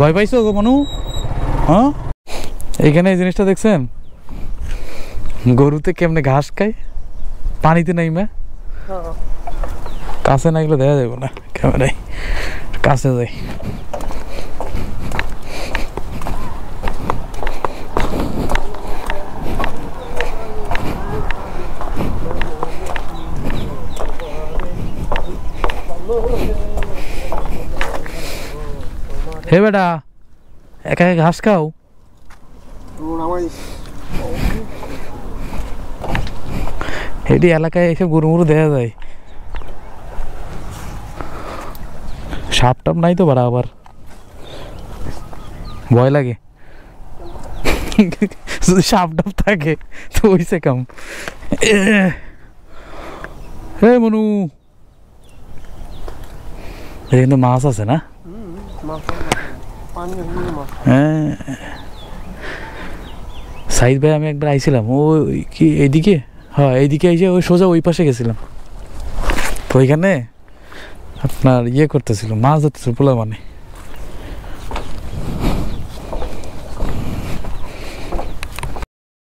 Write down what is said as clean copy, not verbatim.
ভয় পাইছো গো মনু? হ্যাঁ, এইখানে এই জিনিসটা দেখছেন, গরুতে কেমনে ঘাস খায় পানিতে নাইমা। কাছে না গেলে দেখা যাবে না ক্যামেরায়, কাছে যাই। হে বেটা, একা একা ঘাস খাও? এটি এলাকায় এসে গরু মরু দেখা যায়। সাপ টাপ নাই তো বাড়া, আবার ভয় লাগে। যদি সাপ টাপ থাকে তো হইছে কাম। হে মনু, এখানে মাছ আছে না? হ্যাঁ, সাইদ ভাই আমি একবার আইছিলাম ওই কি এইদিকে, হ্যাঁ এইদিকে এসে ওই সোজা ওই পাশে গেছিলাম, তো ওইখানে আপনার ইয়ে করতেছিল, মাছ ধরতেছিল পোলা মানে।